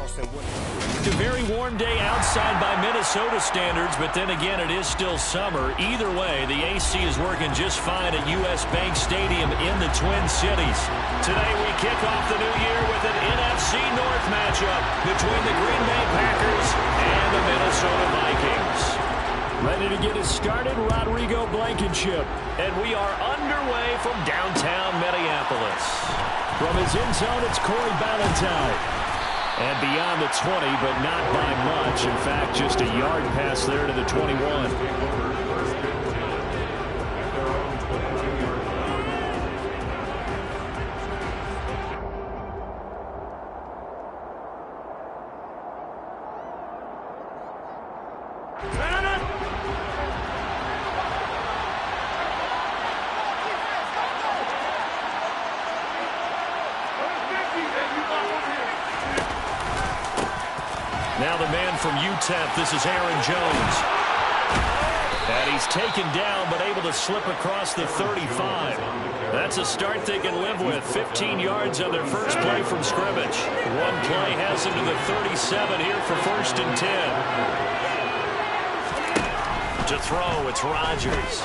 It's a very warm day outside by Minnesota standards, but then again, it is still summer. Either way, the AC is working just fine at U.S. Bank Stadium in the Twin Cities. Today, we kick off the new year with an NFC North matchup between the Green Bay Packers and the Minnesota Vikings. Ready to get us started, Rodrigo Blankenship. And we are underway from downtown Minneapolis. From his end zone, it's Corey Ballantyne. And beyond the 20, but not by much. In fact, just a yard pass there to the 21. Now the man from UTEP, this is Aaron Jones. And he's taken down, but able to slip across the 35. That's a start they can live with. 15 yards on their first play from scrimmage. One play has them to the 37 here for 1st and 10. To throw, it's Rodgers.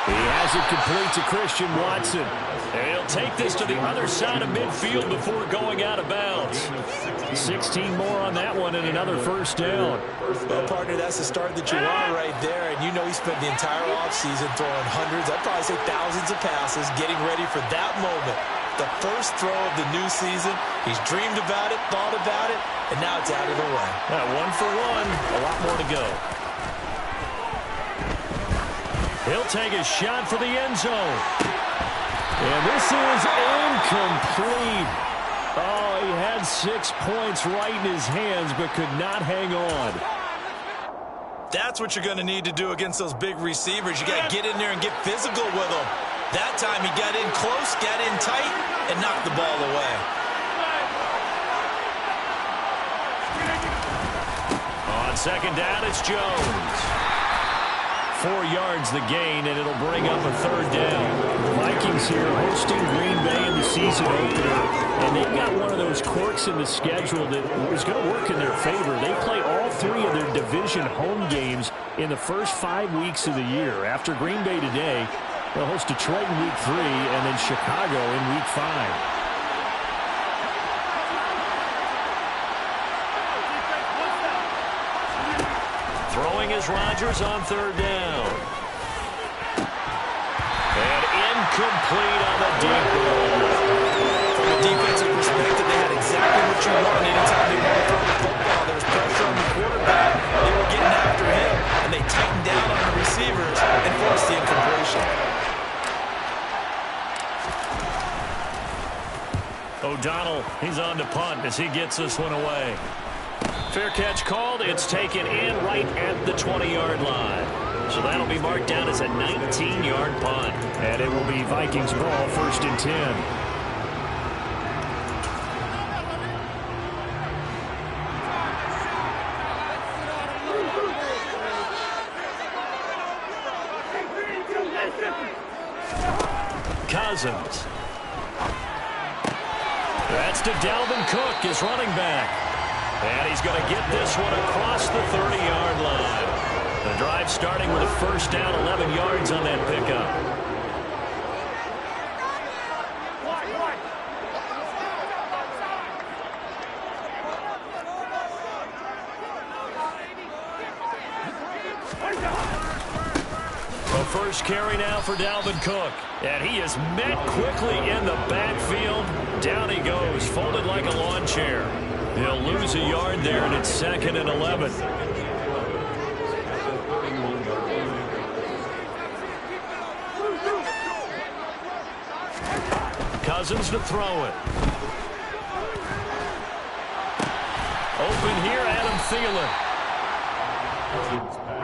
He has it complete to Christian Watson. And he'll take this to the other side of midfield before going out of bounds. 16 more on that one and another first down. Well, partner, that's the start that you want right there. And you know he spent the entire offseason throwing hundreds, I'd probably say thousands of passes, getting ready for that moment. The first throw of the new season. He's dreamed about it, thought about it, and now it's out of the way. One for one, a lot more to go. He'll take a shot for the end zone. And this is incomplete. Oh, he had 6 points right in his hands, but could not hang on. That's what you're going to need to do against those big receivers. You got to get in there and get physical with them. That time he got in close, got in tight, and knocked the ball away. On second down, it's Jones. 4 yards the gain, and it'll bring up a third down. The Vikings here hosting Green Bay in the season opener, and they've got one of those quirks in the schedule that is going to work in their favor. They play all 3 of their division home games in the first 5 weeks of the year. After Green Bay today, they'll host Detroit in Week 3 and then Chicago in Week 5. Throwing is Rodgers on third down. And incomplete on the deep ball. From a defensive perspective, they had exactly what you want anytime they want to throw the football. There was pressure on the quarterback. They were getting after him, and they tightened down on the receivers and forced the incompletion. O'Donnell, he's on to punt as he gets this one away. Fair catch called. It's taken in right at the 20-yard line. So that'll be marked down as a 19-yard punt. And it will be Vikings ball, 1st and 10. Cousins. That's to Dalvin Cook, his running back. And he's going to get this one across the 30-yard line. The drive starting with a first down, 11 yards on that pickup. The first carry now for Dalvin Cook. And he is met quickly in the backfield. Down he goes, folded like a lawn chair. He'll lose a yard there, and it's 2nd and 11. Cousins to throw it. Open here, Adam Thielen.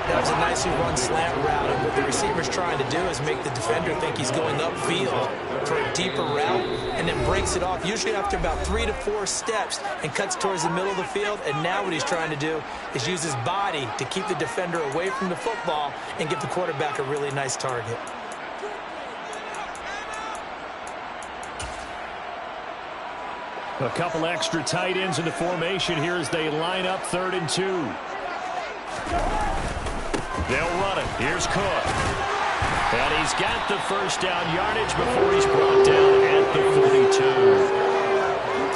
That was a nicely run slant route, and what the receiver's trying to do is make the defender think he's going upfield for a deeper route, and then breaks it off, usually after about 3 to 4 steps, and cuts towards the middle of the field. And now what he's trying to do is use his body to keep the defender away from the football and give the quarterback a really nice target. A couple extra tight ends into formation here as they line up 3rd and 2. They'll run it. Here's Cook. And he's got the first down yardage before he's brought down at the 42.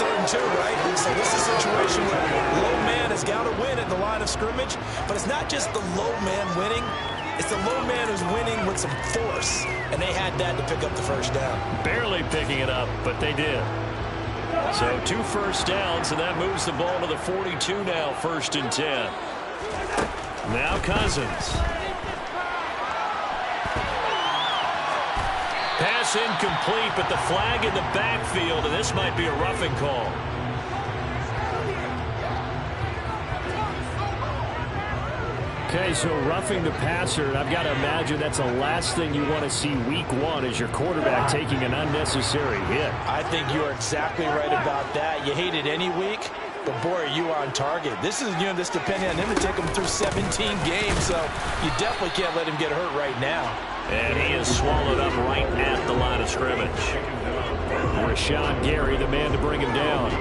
3rd and 2, right? So this is a situation where low man has got to win at the line of scrimmage, but it's not just the low man winning. It's the low man who's winning with some force, and they had that to pick up the first down. Barely picking it up, but they did. So 2 first downs, and that moves the ball to the 42 now, 1st and 10. Now Cousins. Pass incomplete, but the flag in the backfield, and this might be a roughing call. Okay, so roughing the passer, and I've got to imagine that's the last thing you want to see week 1 as your quarterback taking an unnecessary hit. I think you are exactly right about that. You hate it any week, but boy, are you on target. This is, this depending on him to take him through 17 games, so you definitely can't let him get hurt right now. And he is swallowed up right at the line of scrimmage. Rashawn Gary, the man to bring him down.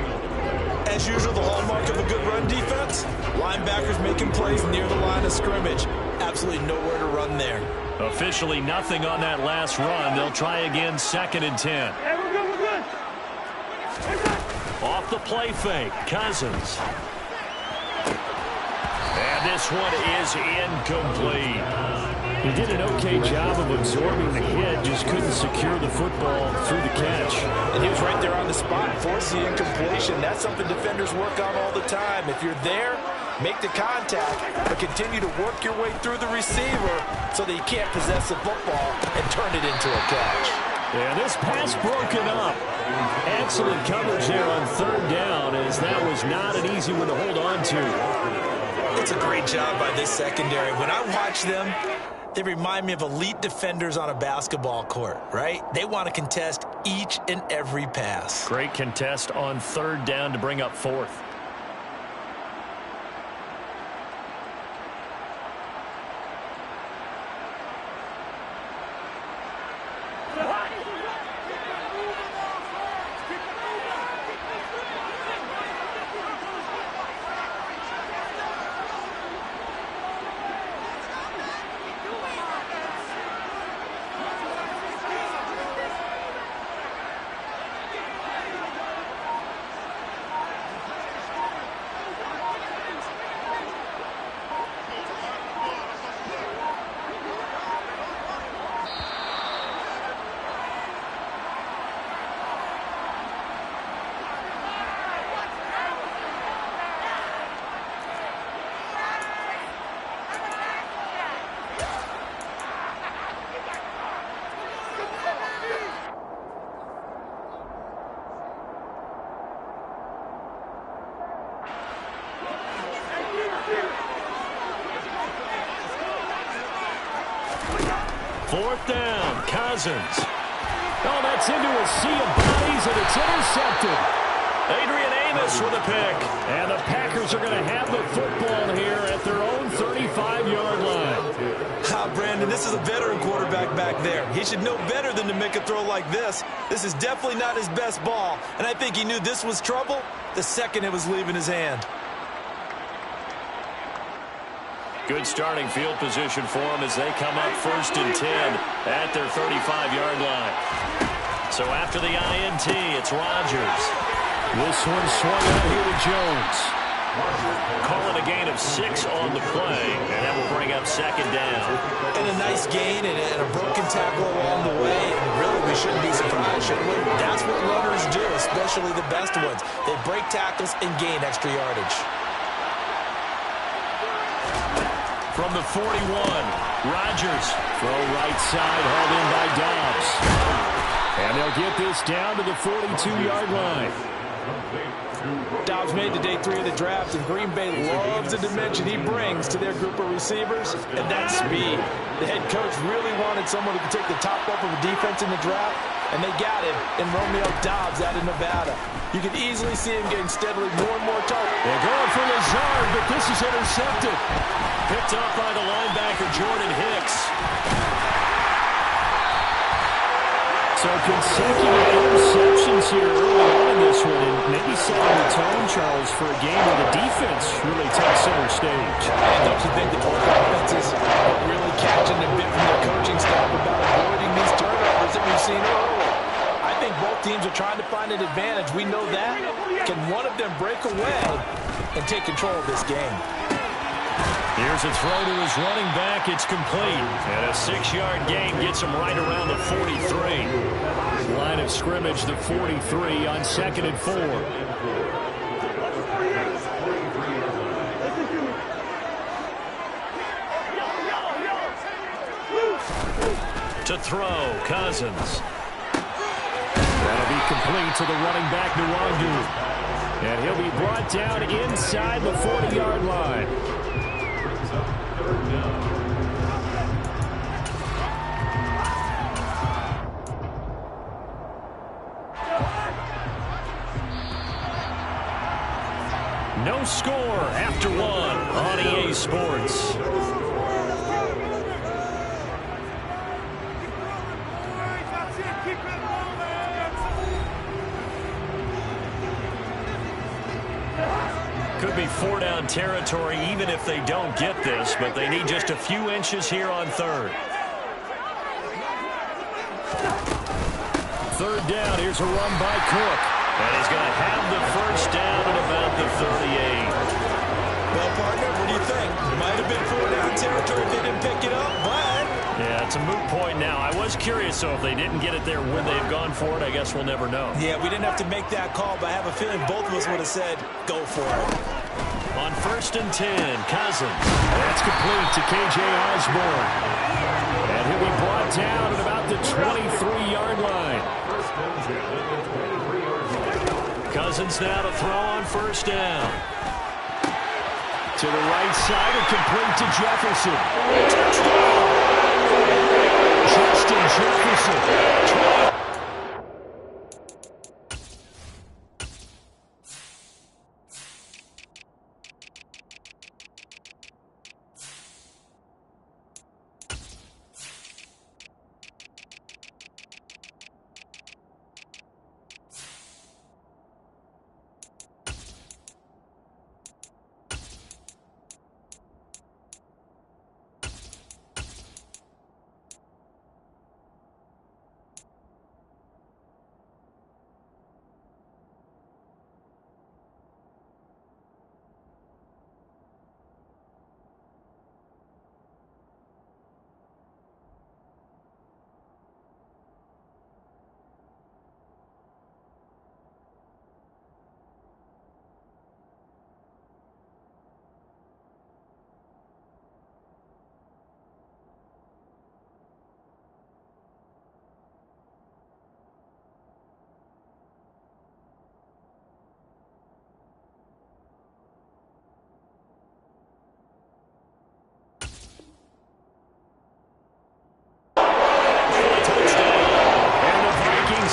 As usual, the hallmark of a good run defense, linebackers making plays near the line of scrimmage. Absolutely nowhere to run there. Officially nothing on that last run. They'll try again, 2nd and 10. Hey, we're good, we're good. Off the play fake, Cousins. And this one is incomplete. He did an okay job of absorbing the hit, just couldn't secure the football through the catch. And he was right there on the spot, forcing the incompletion. That's something defenders work on all the time. If you're there, make the contact, but continue to work your way through the receiver so that you can't possess the football and turn it into a catch. Yeah, this pass broken up. Excellent coverage there on 3rd down, as that was not an easy one to hold on to. It's a great job by this secondary. When I watch them, they remind me of elite defenders on a basketball court, right? They want to contest each and every pass. Great contest on 3rd down to bring up 4th. Fourth down, Cousins. Oh, that's into a sea of bodies, and it's intercepted. Adrian Amos with a pick. And the Packers are going to have the football here at their own 35-yard line. Brandon, this is a veteran quarterback back there. He should know better than to make a throw like this. This is definitely not his best ball, and I think he knew this was trouble the second it was leaving his hand. Good starting field position for them as they come up 1st and 10 at their 35-yard line. So after the INT, it's Rodgers. This one swung out here to Jones. Calling a gain of 6 on the play, and that will bring up 2nd down. And a nice gain and a broken tackle along the way. And really, we shouldn't be surprised, should we? That's what runners do, especially the best ones. They break tackles and gain extra yardage. From the 41, Rodgers. Throw right side, hauled in by Dobbs. And they'll get this down to the 42-yard line. Dobbs made the day 3 of the draft, and Green Bay loves the dimension he brings to their group of receivers, and that's speed. The head coach really wanted someone who could take the top off of a defense in the draft, and they got him in Romeo Dobbs out of Nevada. You can easily see him getting steadily more and more targets. They're going for Lazard, but this is intercepted. Picked up by the linebacker, Jordan Hicks. So consecutive interceptions here early on in this one, and maybe Charles, for a game where the defense really takes center stage. And don't you think the both offenses are really catching a bit from their coaching staff about avoiding these turnovers that we've seen earlier? I think both teams are trying to find an advantage. We know that. Can one of them break away and take control of this game? Here's a throw to his running back. It's complete. And a 6-yard gain gets him right around the 43. Line of scrimmage, the 43 on 2nd and 4. To throw, Cousins. That'll be complete to the running back, Nwangu. And he'll be brought down inside the 40-yard line. No score after 1 on EA Sports. Could be 4-down territory even if they don't get this, but they need just a few inches here on 3rd. 3rd down, here's a run by Cook. And he's going to have the 1st down at about the 38. Well, partner, what do you think? Might have been 4-down territory if they didn't pick it up, but... Yeah, it's a moot point now. I was curious, though, if they didn't get it there when they've gone for it, I guess we'll never know. Yeah, we didn't have to make that call, but I have a feeling both of us would have said, go for it. On 1st and 10, Cousins. That's complete to K.J. Osborne. And he'll be brought down at about the 23-yard line. Cousins now to throw on 1st down. To the right side and complete to Jefferson. Justin Jefferson.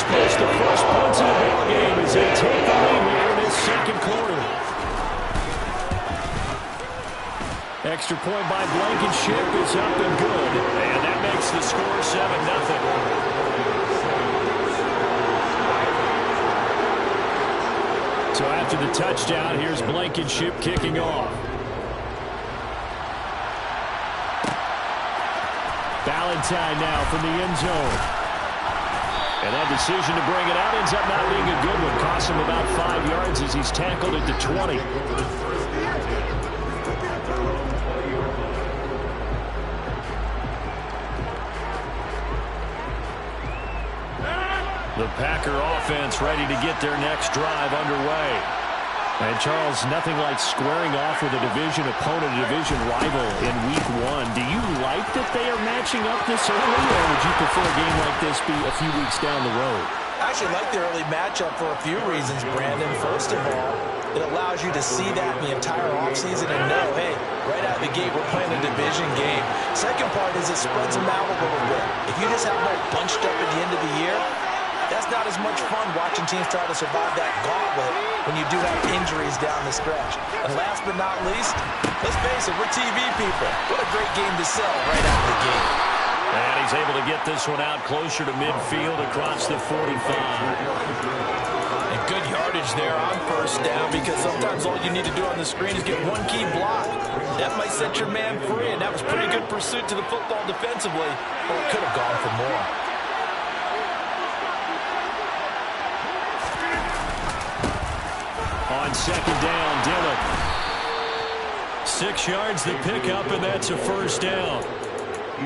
Post the first points in the ball game as they take the lead here in this 2nd quarter. Extra point by Blankenship is up and good, and that makes the score 7-0. So after the touchdown, here's Blankenship kicking off. Valentine now from the end zone. And that decision to bring it out ends up not being a good one. Costs him about 5 yards as he's tackled at the 20. The Packer offense ready to get their next drive underway. And, Charles, nothing like squaring off with a division opponent, a division rival in Week 1. Do you like that they are matching up this early, or would you prefer a game like this be a few weeks down the road? I actually like the early matchup for a few reasons, Brandon. First of all, it allows you to see that in the entire offseason and know, hey, right out of the gate, we're playing a division game. Second part is it spreads them out a little bit. If you just have them all bunched up at the end of the year, that's not as much fun watching teams try to survive that gauntlet when you do have injuries down the stretch. And last but not least, let's face it, we're TV people. What a great game to sell right out of the gate. And he's able to get this one out closer to midfield across the 45. And good yardage advantage there on first down because sometimes all you need to do on the screen is get one key block. That might set your man free, and that was pretty good pursuit to the football defensively. Or it could have gone for more. On second down, Dillon. 6 yards the pickup, and that's a first down.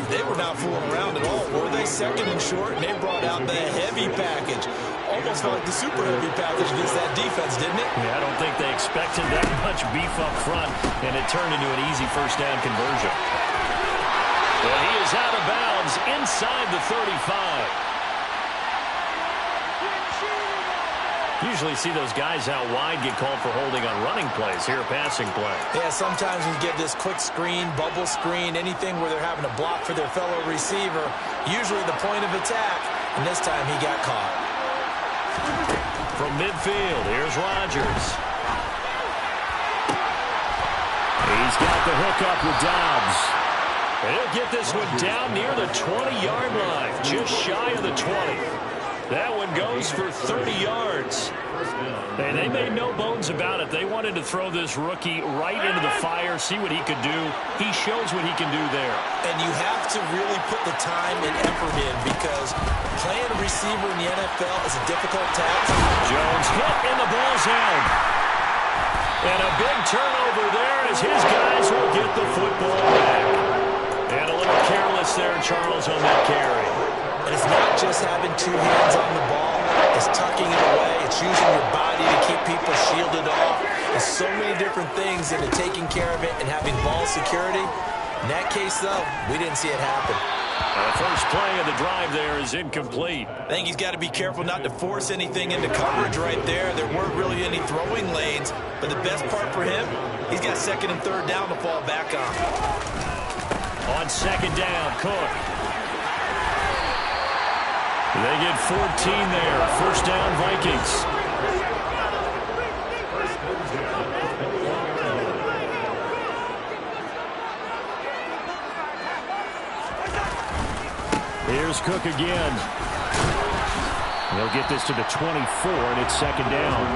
They were not fooling around at all, were they? Second and short, and they brought out the heavy package. Almost felt like the super heavy package against that defense, didn't it? Yeah, I don't think they expected that much beef up front, and it turned into an easy first down conversion. Well, he is out of bounds inside the 35. Usually see those guys out wide get called for holding on running plays. Here, a passing play. Yeah, sometimes we get this quick screen, bubble screen, anything where they're having to block for their fellow receiver, usually the point of attack, and this time he got caught. From midfield, here's Rodgers. He's got the hookup with Dobbs. He'll get this one down near the 20-yard line, just shy of the 20. That one goes for 30 yards. And they made no bones about it. They wanted to throw this rookie right into the fire, see what he could do. He shows what he can do there. And you have to really put the time and effort in because playing a receiver in the NFL is a difficult task. Jones hit in the ball zone. And a big turnover there as his guys will get the football back. And a little careless there, Charles, on that carry. And it's not just having two hands on the ball. It's tucking it away. It's using your body to keep people shielded off. There's so many different things into taking care of it and having ball security. In that case, though, we didn't see it happen. The first play of the drive there is incomplete. I think he's got to be careful not to force anything into coverage right there. There weren't really any throwing lanes. But the best part for him, he's got second and third down to fall back on. On second down, Cook. They get 14 there. First down, Vikings. Here's Cook again. They'll get this to the 24, and it's second down.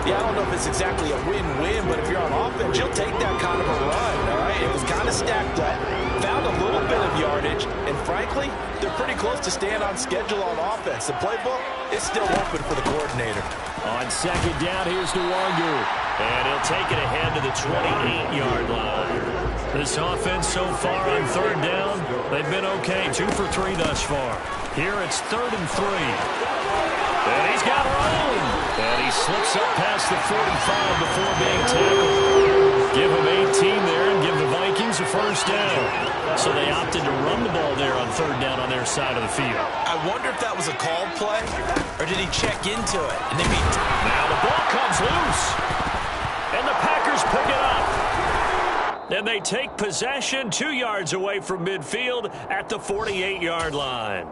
Yeah, I don't know if it's exactly a win-win, but if you're on offense, you'll take that kind of a run, all right? It was kind of stacked up, found a little bit of yardage, and frankly, they're pretty close to staying on schedule on offense. The playbook is still open for the coordinator. On second down, here's Nwangu, and he'll take it ahead to the 28-yard line. This offense so far on third down, they've been okay, 2 for 3 thus far. Here it's 3rd and 3. And he's got room. And he slips up past the 45 before being tackled. Give him 18 there and give the Vikings a first down. So they opted to run the ball there on third down on their side of the field. I wonder if that was a called play, or did he check into it? And they beat. Now the ball comes loose. And the Packers pick it up. And they take possession 2 yards away from midfield at the 48-yard line.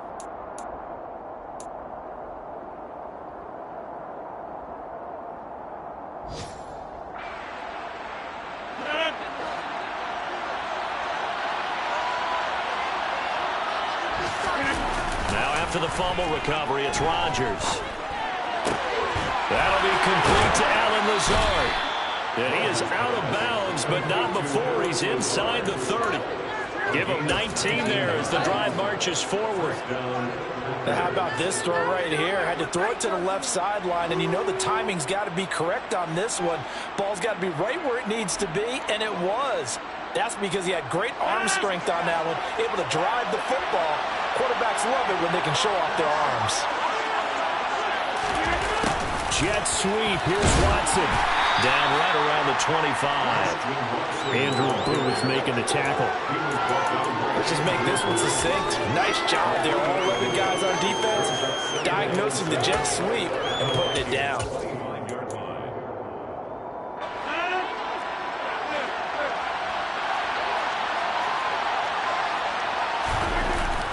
To the fumble recovery, it's Rodgers. That'll be complete to Allen Lazard. And he is out of bounds, but not before he's inside the 30. Give him 19 there as the drive marches forward. Now how about this throw right here? Had to throw it to the left sideline, and you know the timing's got to be correct on this one. Ball's got to be right where it needs to be, and it was. That's because he had great arm strength on that one, able to drive the football. Quarterbacks love it when they can show off their arms. Jet sweep. Here's Watson. Down right around the 25. Andrew Booth making the tackle. Let's just make this one succinct. Nice job there. All 11 guys on defense diagnosing the jet sweep and putting it down.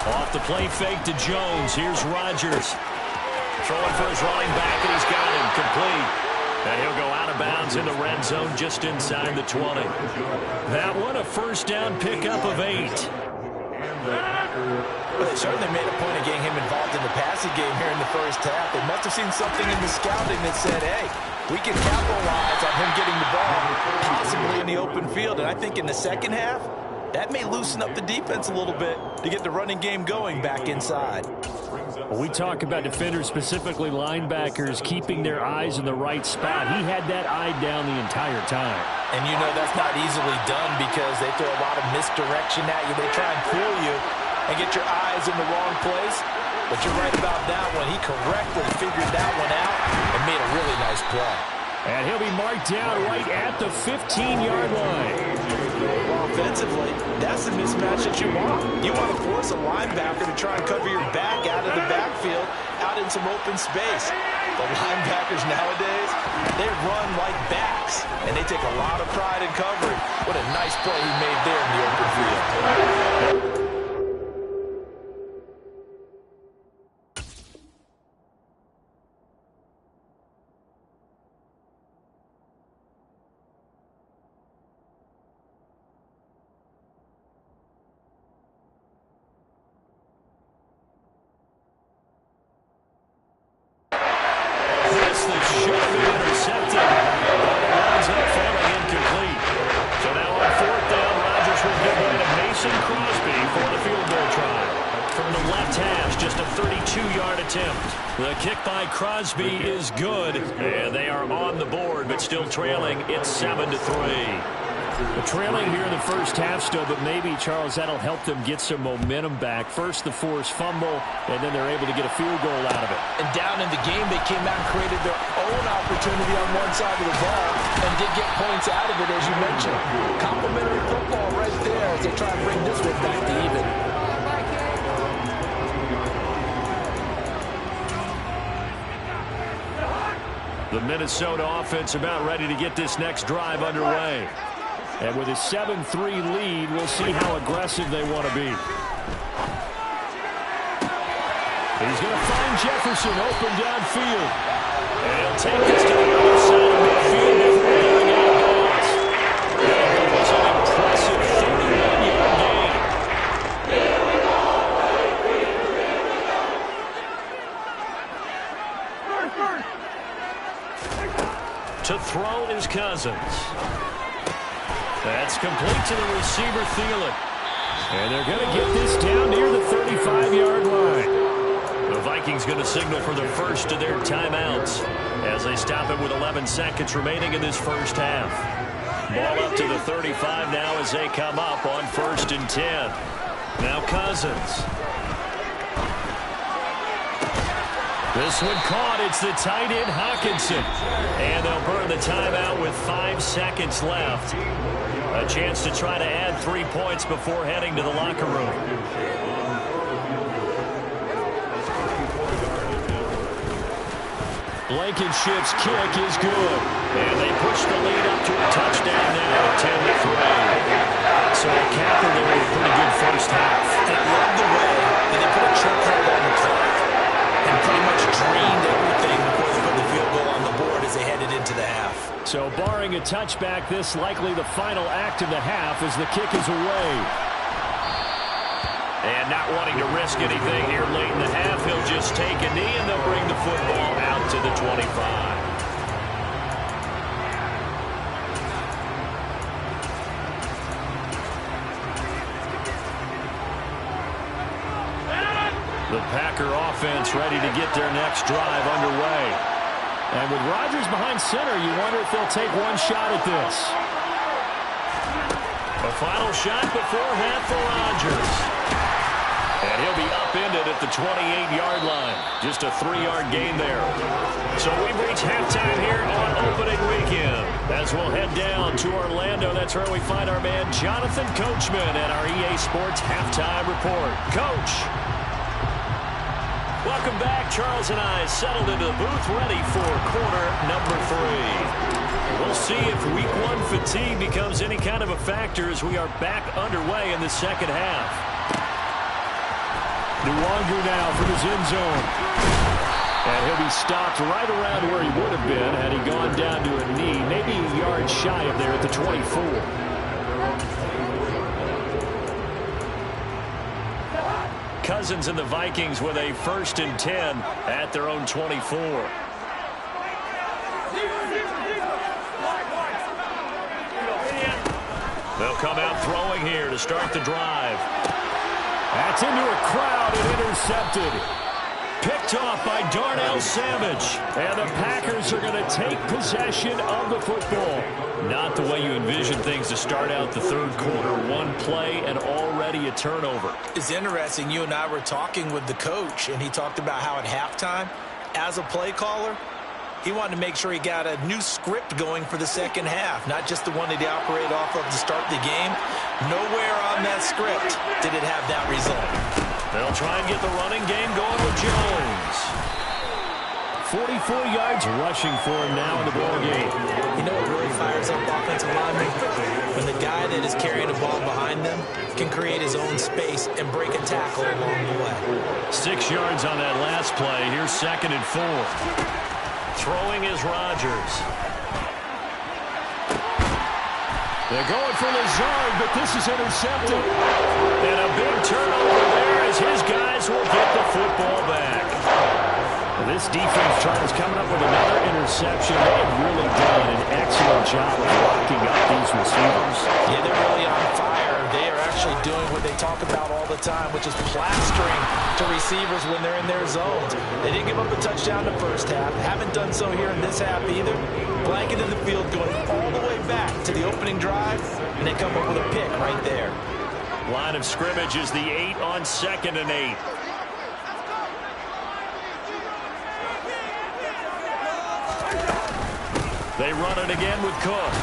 Off the play fake to Jones. Here's Rodgers. Throwing for his running back, and he's got him complete. And he'll go out of bounds in the red zone just inside the 20. That one a first down pickup of 8. Well, they certainly made a point of getting him involved in the passing game here in the first half. They must have seen something in the scouting that said, hey, we can capitalize on him getting the ball, possibly in the open field. And I think in the second half, that may loosen up the defense a little bit to get the running game going back inside. When we talk about defenders, specifically linebackers, keeping their eyes in the right spot, he had that eye down the entire time. And you know that's not easily done because they throw a lot of misdirection at you. They try and fool you and get your eyes in the wrong place. But you're right about that one. He correctly figured that one out and made a really nice play. And he'll be marked down right at the 15-yard line. Well, offensively, that's the mismatch that you want. You want to force a linebacker to try and cover your back out of the backfield, out in some open space. The linebackers nowadays, they run like backs, and they take a lot of pride in covering. What a nice play he made there in the open field. The kick by Crosby is good, and they are on the board, but still trailing. It's 7-3. The trailing here in the first half still, but maybe, Charles, that'll help them get some momentum back. First, the forced fumble, and then they're able to get a field goal out of it. And down in the game, they came out and created their own opportunity on one side of the ball and did get points out of it, as you mentioned. Complimentary football right there as they try and bring this one back to even. The Minnesota offense about ready to get this next drive underway. And with a 7-3 lead, we'll see how aggressive they want to be. He's going to find Jefferson open downfield. And he'll take this to the other side of midfield before going out of bounds. That was an impressive 31-yard gain. To throw is Cousins. That's complete to the receiver, Thielen. And they're going to get this down near the 35-yard line. The Vikings going to signal for the first of their timeouts as they stop it with 11 seconds remaining in this first half. Ball up to the 35 now as they come up on 1st and 10. Now Cousins. This one caught. It's the tight end, Hockenson. And they'll burn the timeout with 5 seconds left. A chance to try to add 3 points before heading to the locker room. Blankenship's kick is good. And they push the lead up to a touchdown now, 10-3. So a capper there with a pretty good first half. I love the way that they put a chokehold on the clock and pretty much drained everything before they put the field goal on the board as they headed into the half. So barring a touchback, this likely the final act of the half as the kick is away. And not wanting to risk anything here late in the half, he'll just take a knee and they'll bring the football out to the 25. The Packer offense ready to get their next drive underway. And with Rodgers behind center, you wonder if they'll take one shot at this. A final shot before half for Rodgers. And he'll be upended at the 28-yard line. Just a 3-yard gain there. So we've reached halftime here on opening weekend. As we'll head down to Orlando, that's where we find our man Jonathan Coachman at our EA Sports Halftime Report. Coach. Welcome back. Charles and I settled into the booth ready for quarter number 3. We'll see if week 1 fatigue becomes any kind of a factor as we are back underway in the second half. Nwonger now from his end zone. And he'll be stopped right around where he would have been had he gone down to a knee, maybe a yard shy of there at the 24. Cousins and the Vikings with a 1st and 10 at their own 24. They'll come out throwing here to start the drive. That's into a crowd and intercepted. Picked off by Darnell Savage. And the Packers are going to take possession of the football. Not the way you envision things to start out the third quarter. One play and already a turnover. It's interesting. You and I were talking with the coach, and he talked about how at halftime, as a play caller, he wanted to make sure he got a new script going for the second half, not just the one that he operated off of to start the game. Nowhere on that script did it have that result. They'll try and get the running game going with Jones. 44 yards rushing for him now in the ball game. You know what really fires up offensive linemen? When the guy that is carrying the ball behind them can create his own space and break a tackle along the way. 6 yards on that last play. Here's 2nd and 4. Throwing is Rodgers. They're going for Lazard, but this is intercepted. And a big turnover there as his guys will get the football back. This defense, Charles, coming up with another interception. They have really done an excellent job of locking up these receivers. Yeah, they're really on fire. They are actually doing what they talk about all the time, which is plastering to receivers when they're in their zones. They didn't give up a touchdown in the first half. Haven't done so here in this half either. Blanket in the field going all the way back to the opening drive, and they come up with a pick right there. Line of scrimmage is the 8 on 2nd and 8. They run it again with Cook.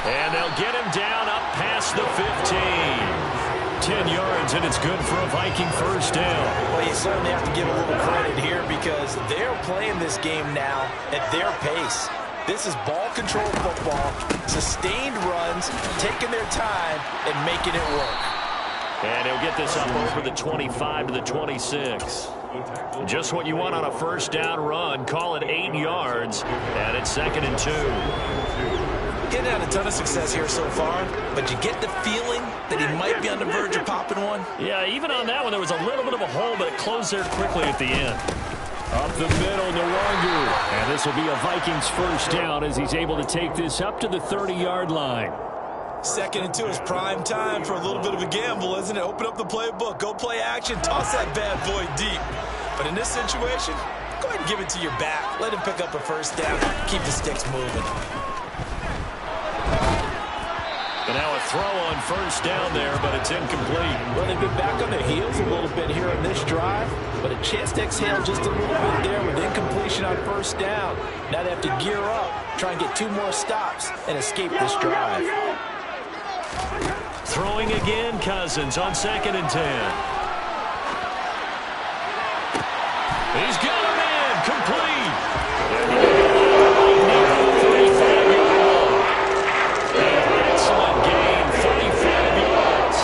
And they'll get him down up past the 15. 10 yards, and it's good for a Viking first down. Well, you certainly have to give a little credit here because they're playing this game now at their pace. This is ball control football, sustained runs, taking their time and making it work. And he'll get this up over the 25 to the 26. Just what you want on a first down run. Call it 8 yards, and it's 2nd and 2. Getting out a ton of success here so far, but you get the feeling that he might be on the verge of popping one. Yeah, even on that one, there was a little bit of a hole, but it closed there quickly at the end. Up the middle, Nwangu. And this will be a Vikings first down as he's able to take this up to the 30-yard line. 2nd and 2 is prime time for a little bit of a gamble, isn't it? Open up the playbook, go play action, toss that bad boy deep. But in this situation, go ahead and give it to your back. Let him pick up a first down, keep the sticks moving. And now a throw on first down there, but it's incomplete. Well, they've been back on their heels a little bit here in this drive, but a chance to exhale just a little bit there with incompletion on first down. Now they have to gear up, try and get 2 more stops and escape this drive. Throwing again, Cousins on 2nd and 10. He's got him in, complete. Excellent gain, 35 yards.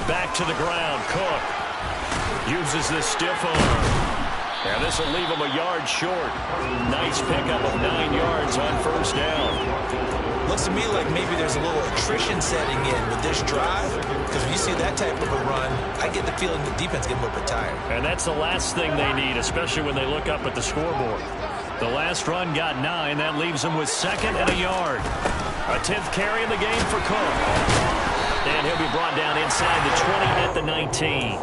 Back to the ground, Cook uses the stiff arm. And this will leave him a yard short. Nice pickup of 9 yards on first down. Looks to me like maybe there's a little attrition setting in with this drive, because when you see that type of a run, I get the feeling the defense getting a little bit tired. And that's the last thing they need, especially when they look up at the scoreboard. The last run got 9. That leaves them with 2nd and a yard. A 10th carry in the game for Cook. And he'll be brought down inside the 20 at the 19.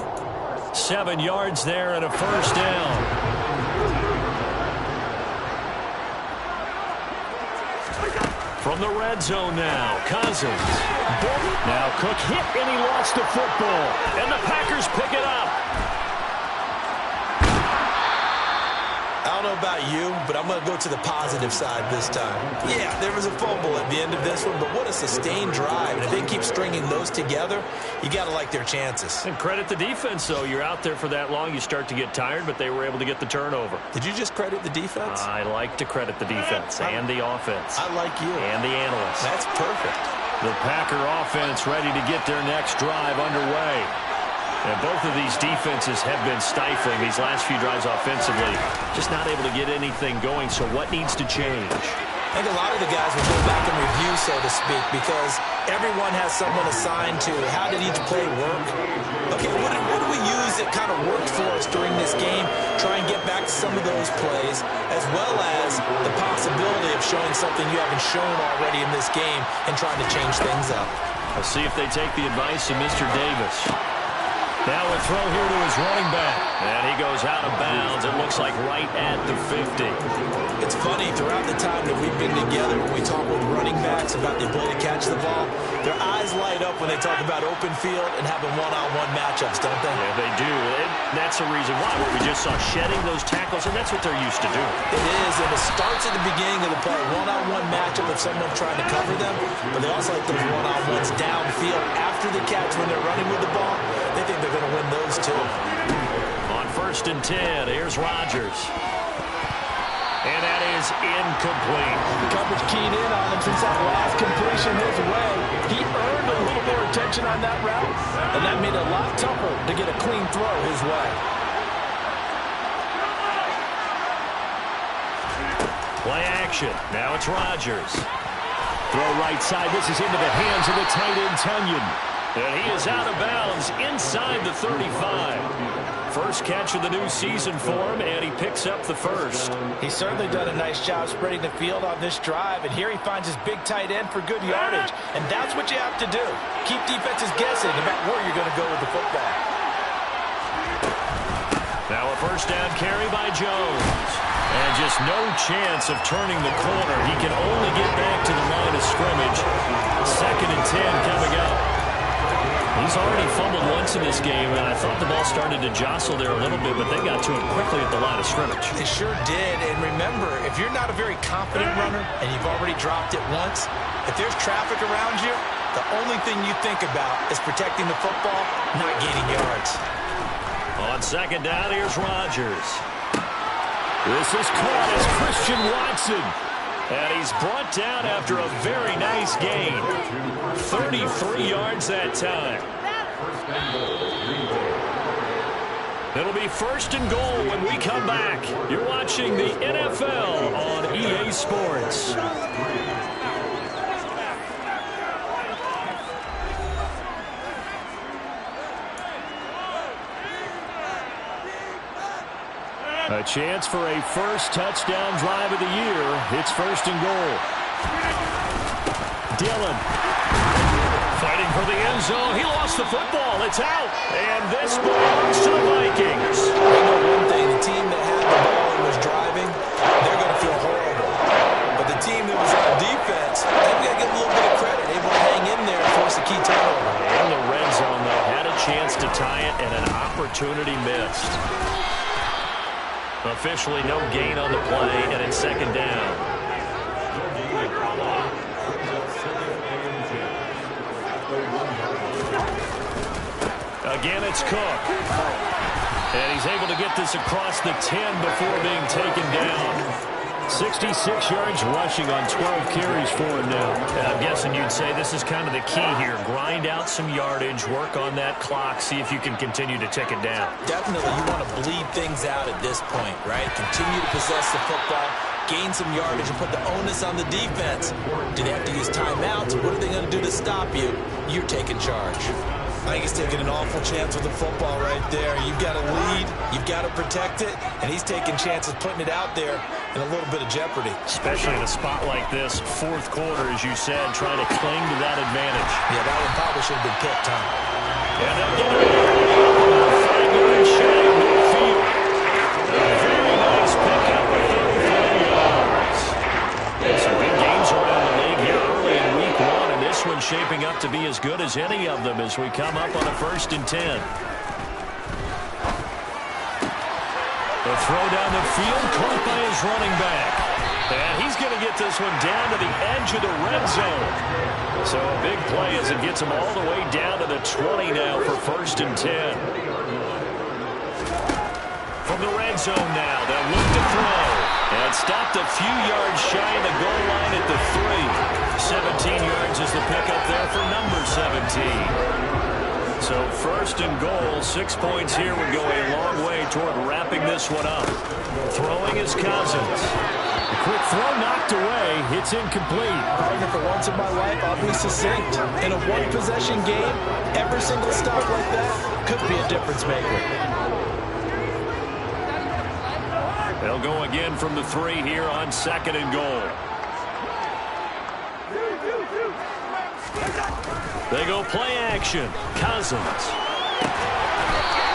7 yards there and a first down. From the red zone now, Cousins. Now Cook hit and he lost the football. And the Packers pick it up. I don't know about you, but I'm going to go to the positive side this time. Yeah, there was a fumble at the end of this one, but what a sustained drive. And if they keep stringing those together, you got to like their chances. And credit the defense, though. You're out there for that long, you start to get tired, but they were able to get the turnover. Did you just credit the defense? I like to credit the defense and the offense. I like you. And the analysts. That's perfect. The Packer offense ready to get their next drive underway. And both of these defenses have been stifling these last few drives offensively. Just not able to get anything going, so what needs to change? I think a lot of the guys will go back and review, so to speak, because everyone has someone assigned to how did each play work. Okay, what do we use that kind of worked for us during this game? Try and get back to some of those plays, as well as the possibility of showing something you haven't shown already in this game and trying to change things up. Let's see if they take the advice of Mr. Davis. Now a throw here to his running back. And he goes out of bounds. It looks like right at the 50. It's funny, throughout the time that we've been together, when we talk with running backs about the ability to catch the ball, their eyes light up when they talk about open field and having one-on-one matchups, don't they? Yeah, they do. That's the reason why. Where we just saw shedding those tackles, and that's what they're used to doing. It is, and it starts at the beginning of the play. One-on-one matchup with someone trying to cover them, but they also like those one-on-ones downfield after the catch when they're running with the ball. They think they're going to win those too. On 1st and 10, here's Rodgers. And that is incomplete. Coverage keyed in on him since that last completion his way. He earned a little more attention on that route, and that made it a lot tougher to get a clean throw his way. Play action. Now it's Rodgers. Throw right side. This is into the hands of the tight end, Tunyon. And he is out of bounds inside the 35. First catch of the new season for him, and he picks up the first. He's certainly done a nice job spreading the field on this drive, and here he finds his big tight end for good yardage. And that's what you have to do. Keep defenses guessing about where you're going to go with the football. Now a first down carry by Jones. And just no chance of turning the corner. He can only get back to the line of scrimmage. 2nd and 10 coming up. He's already fumbled once in this game, and I thought the ball started to jostle there a little bit, but they got to him quickly at the line of scrimmage. They sure did, and remember, if you're not a very confident runner and you've already dropped it once, if there's traffic around you, the only thing you think about is protecting the football, not gaining yards. On 2nd down, here's Rodgers. This is caught as Christian Watson. And he's brought down after a very nice gain. 33 yards that time. It'll be 1st and goal when we come back. You're watching the NFL on EA Sports. A chance for a first touchdown drive of the year. It's 1st and goal. Dillon fighting for the end zone. He lost the football. It's out. And this belongs to the Vikings. You know one thing, the team that had the ball and was driving, they're going to feel horrible. But the team that was on defense, they've got to give a little bit of credit. Able to hang in there and force a key turnover. In the red zone, though, had a chance to tie it and an opportunity missed. Officially no gain on the play, and it's 2nd down. Again, it's Cook. And he's able to get this across the 10 before being taken down. 66 yards rushing on 12 carries for him now. And I'm guessing you'd say this is kind of the key here. Grind out some yardage, work on that clock, see if you can continue to tick it down. Definitely, you want to bleed things out at this point, right? Continue to possess the football, gain some yardage, and put the onus on the defense. Do they have to use timeouts? What are they going to do to stop you? You're taking charge. I think he's taking an awful chance with the football right there. You've got to lead, you've got to protect it, and he's taking chances putting it out there in a little bit of jeopardy. Especially in a spot like this, 4th quarter, as you said, trying to cling to that advantage. Yeah, that one probably should have been picked, huh? And they'll get it. 5-yard shy of midfield. A very nice pickup of 35 yards. Some big games around the league here early in week 1, and this one's shaping up to be as good as any of them as we come up on a 1st and 10. The throw down the field, caught by his running back. And he's going to get this one down to the edge of the red zone. So a big play as it gets him all the way down to the 20 now for 1st and 10. From the red zone now, they'll look to throw. And stopped a few yards shy of the goal line at the 3. 17 yards is the pickup there for number 17. So 1st and goal, 6 points here would go a long way toward wrapping this one up. Throwing is Cousins. Quick throw knocked away. It's incomplete. For once in my life, I'll be succinct. In a one-possession game, every single stop like that could be a difference maker. They'll go again from the 3 here on 2nd and goal. They go play action. Cousins.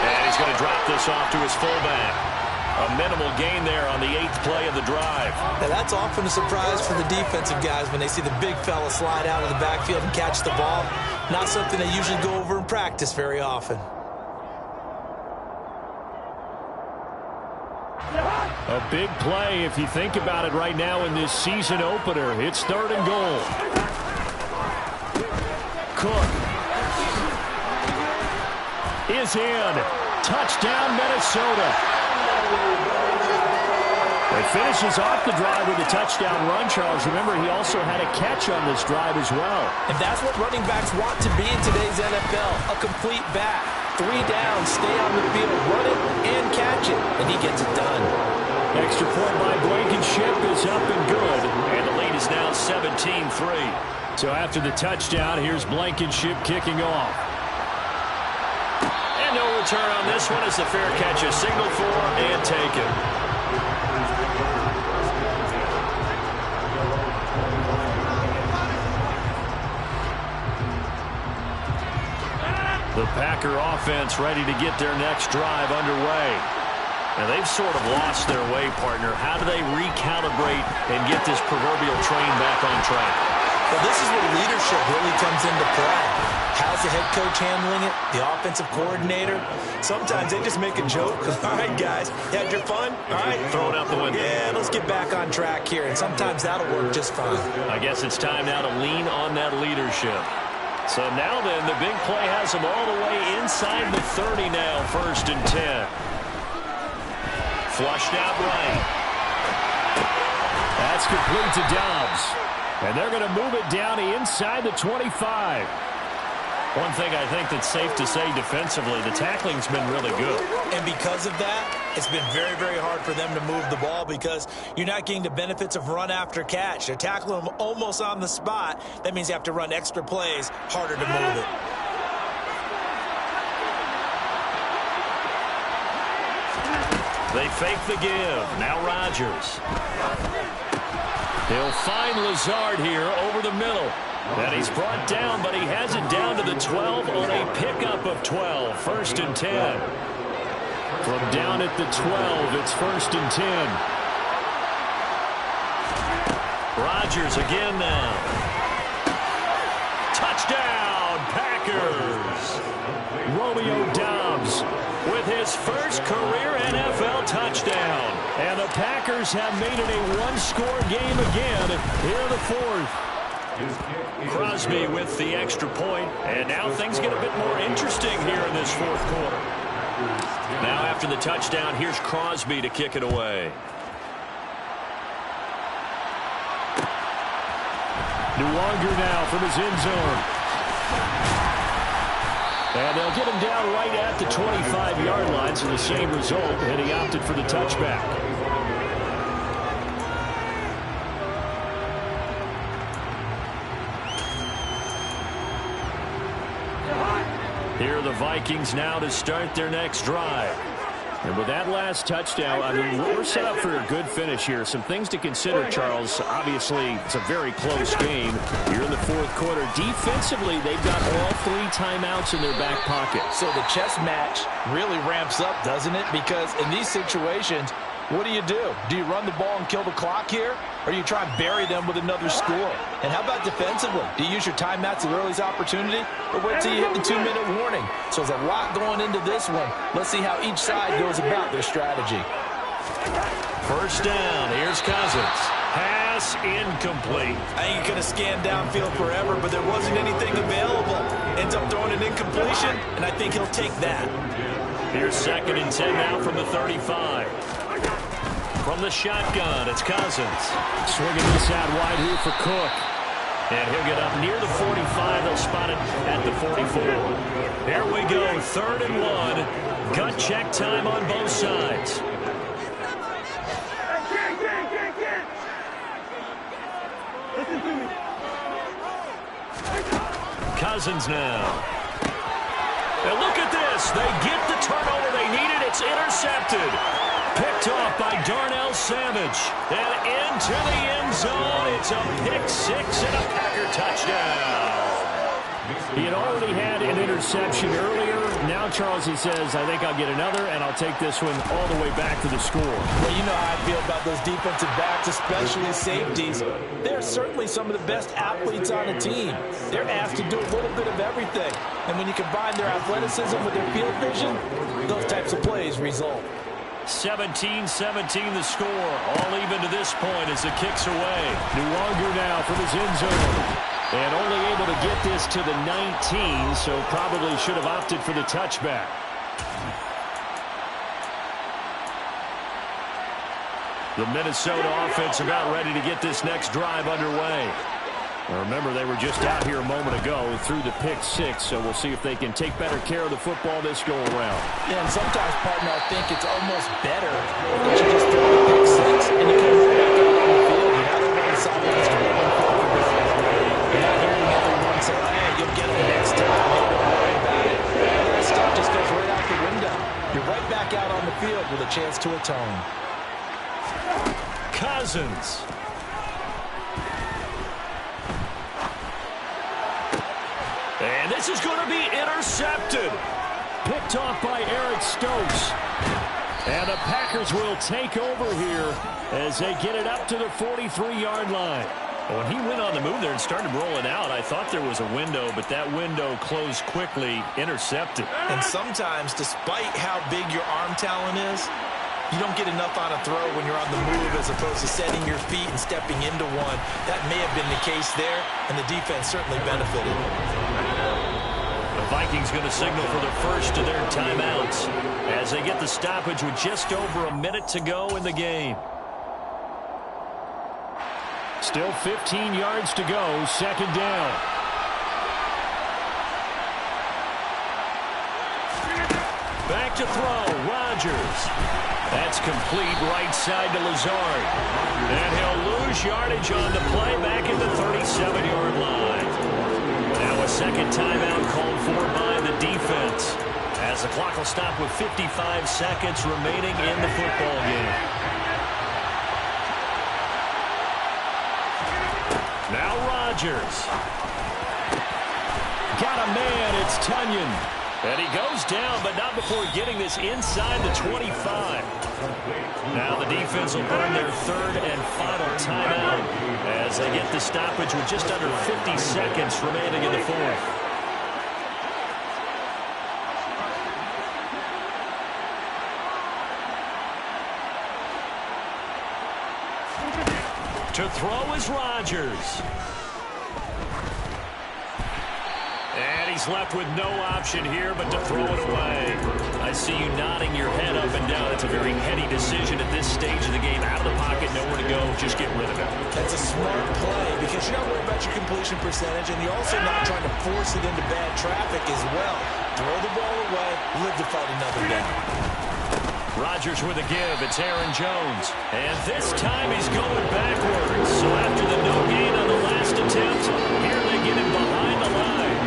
And he's going to drop this off to his fullback. A minimal gain there on the 8th play of the drive. Now that's often a surprise for the defensive guys when they see the big fella slide out of the backfield and catch the ball. Not something they usually go over in practice very often. A big play if you think about it right now in this season opener. It's 3rd and goal. Cook is in. Touchdown, Minnesota. It finishes off the drive with a touchdown run, Charles. Remember, he also had a catch on this drive as well. And that's what running backs want to be in today's NFL, a complete back. 3 down, stay on the field, run it and catch it, and he gets it done. Extra point by Blankenship is up and good. And the lead is now 17-3. So after the touchdown, here's Blankenship kicking off. And no return on this one as the fair catch is signaled for and taken. The Packer offense ready to get their next drive underway. Now they've sort of lost their way, partner. How do they recalibrate and get this proverbial train back on track? Well, this is where leadership really comes into play. How's the head coach handling it? The offensive coordinator? Sometimes they just make a joke. All right, guys, you had your fun? All right. Throw it out the window. Yeah, let's get back on track here. And sometimes that'll work just fine. I guess it's time now to lean on that leadership. So now then, the big play has them all the way inside the 30 now, 1st and 10. Flushed out right. That's complete to Dobbs. And they're going to move it down inside the 25. One thing I think that's safe to say defensively, the tackling's been really good. And because of that, it's been very, very hard for them to move the ball because you're not getting the benefits of run after catch. They're tackling them almost on the spot. That means you have to run extra plays, harder to move it. They fake the give. Now Rodgers. He'll find Lazard here over the middle. And he's brought down, but he has it down to the 12 on a pickup of 12. 1st and 10. From down at the 12, it's 1st and 10. Rodgers again now. Touchdown, Packers. Romeo Dobbs with his first career NFL touchdown. And the Packers have made it a one-score game again here in the 4th. Crosby with the extra point, and now things get a bit more interesting here in this 4th quarter. Now after the touchdown, here's Crosby to kick it away. Nuwanger now from his end zone. And they'll get him down right at the 25-yard line, so the same result, and he opted for the touchback. Here are the Vikings now to start their next drive. And with that last touchdown, I mean, we're set up for a good finish here. Some things to consider, Charles. Obviously, it's a very close game. You're in the 4th quarter. Defensively, they've got all 3 timeouts in their back pocket. So the chess match really ramps up, doesn't it? Because in these situations, what do? Do you run the ball and kill the clock here? Or do you try and bury them with another score? And how about defensively? Do you use your timeouts at earliest opportunity? Or wait till you hit the 2-minute warning? So there's a lot going into this one. Let's see how each side goes about their strategy. 1st down. Here's Cousins. Pass incomplete. I think he could have scanned downfield forever, but there wasn't anything available. Ends up throwing an incompletion, and I think he'll take that. Here's 2nd and 10 now from the 35. From the shotgun, it's Cousins. Swinging this out wide here for Cook. And he'll get up near the 45. They'll spot it at the 44. There we go, 3rd and 1. Gut check time on both sides. Cousins now. And look at this. They get the turnover they needed. It's intercepted. Picked off by Darnell Savage. And into the end zone. It's a pick six and a Packer touchdown. He had already had an interception earlier. Now, Charles, he says, I think I'll get another, and I'll take this one all the way back to the score. Well, you know how I feel about those defensive backs, especially safeties. They're certainly some of the best athletes on the team. They're asked to do a little bit of everything. And when you combine their athleticism with their field vision, those types of plays result. 17-17 the score. All even to this point as the kick's away. Nwangwu now from his end zone. And only able to get this to the 19, so probably should have opted for the touchback. The Minnesota offense about ready to get this next drive underway. Now remember, they were just out here a moment ago through the pick six, so we'll see if they can take better care of the football this go-around. Yeah, and sometimes, partner, I think it's almost better that you just throw the pick six and you can move back out on the field. You're not over on the sidelines to get one forward. You're not hearing everyone say, hey, you'll get it next time. Hey, don't worry about it. That stuff just goes right out the window. You're right back out on the field with a chance to atone. Cousins. And this is going to be intercepted. Picked off by Eric Stokes. And the Packers will take over here as they get it up to the 43-yard line. When he went on the move there and started rolling out, I thought there was a window, but that window closed quickly, intercepted. And sometimes, despite how big your arm talent is, you don't get enough on a throw when you're on the move as opposed to setting your feet and stepping into one. That may have been the case there, and the defense certainly benefited. The Vikings going to signal for the first of their timeouts as they get the stoppage with just over a minute to go in the game. Still 15 yards to go, second down. Back to throw, Rodgers. That's complete right side to Lazard. And he'll lose yardage on the play back at the 37-yard line. Now a second timeout called for by the defense as the clock will stop with 55 seconds remaining in the football game. Now Rodgers. Got a man, it's Tunyon. And he goes down, but not before getting this inside the 25. Now the defense will burn their third and final timeout as they get the stoppage with just under 50 seconds remaining in the fourth. To throw is Rodgers. And he's left with no option here but to throw it away. I see you nodding your head up and down. It's a very heady decision at this stage of the game. Out of the pocket, nowhere to go. Just get rid of it. That's a smart play because you're not worried about your completion percentage, and you're also not trying to force it into bad traffic as well. Throw the ball away, live to fight another down. Rodgers with a give. It's Aaron Jones. And this time he's going backwards. So after the no gain on the last attempt, here they get him behind the line.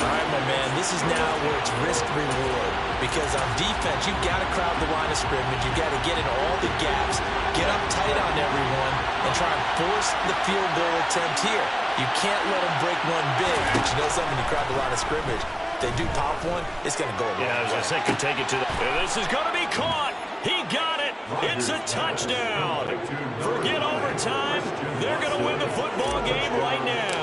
All right, my man, this is now where it's risk-reward. Because on defense, you've got to crowd the line of scrimmage. You've got to get in all the gaps, get up tight on everyone, and try and force the field goal attempt here. You can't let them break one big, but you know something, you crowd the line of scrimmage. If they do pop one, it's going to go away. Yeah, I was going to say, could take it to the... This is going to be caught. He got it. It's a touchdown. Forget overtime. They're going to win the football game right now.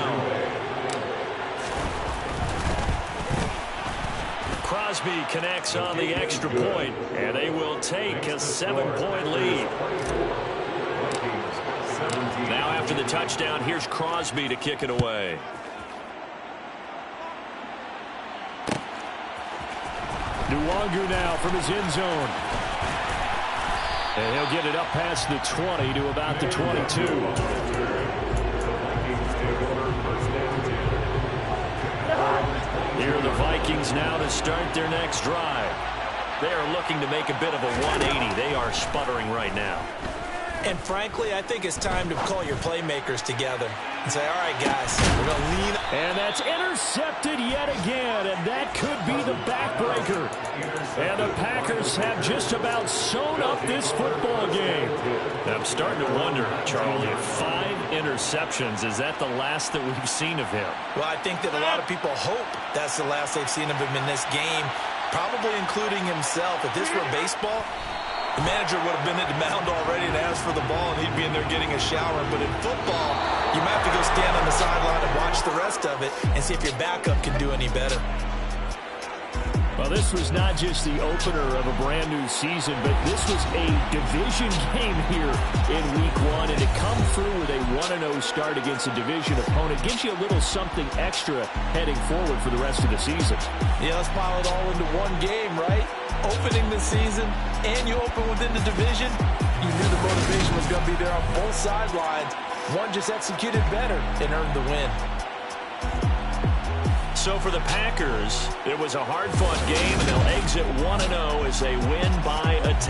Crosby connects on the extra point, and they will take a 7-point lead. Now after the touchdown, here's Crosby to kick it away. Nwangwu now from his end zone. And he'll get it up past the 20 to about the 22. Here are the Vikings now to start their next drive. They are looking to make a bit of a 180. They are sputtering right now. And frankly, I think it's time to call your playmakers together. and say, all right, guys, we're going to lean. And that's intercepted yet again, and that could be the backbreaker. And the Packers have just about sewn up this football game. I'm starting to wonder, Charles, if 5 interceptions, is that the last that we've seen of him? Well, I think that a lot of people hope that's the last they've seen of him in this game, probably including himself. If this were baseball, the manager would have been at the mound already and asked for the ball, and he'd be in there getting a shower. But in football, you might have to go stand on the sideline and watch the rest of it and see if your backup can do any better. Well, this was not just the opener of a brand-new season, but this was a division game here in Week 1. And to come through with a 1-0 start against a division opponent gives you a little something extra heading forward for the rest of the season. Yeah, let's pile it all into one game, right? Opening the season, and you open within the division. You knew the motivation was going to be there on both sidelines. One just executed better and earned the win. So for the Packers, it was a hard-fought game, and they'll exit 1-0 as they win by a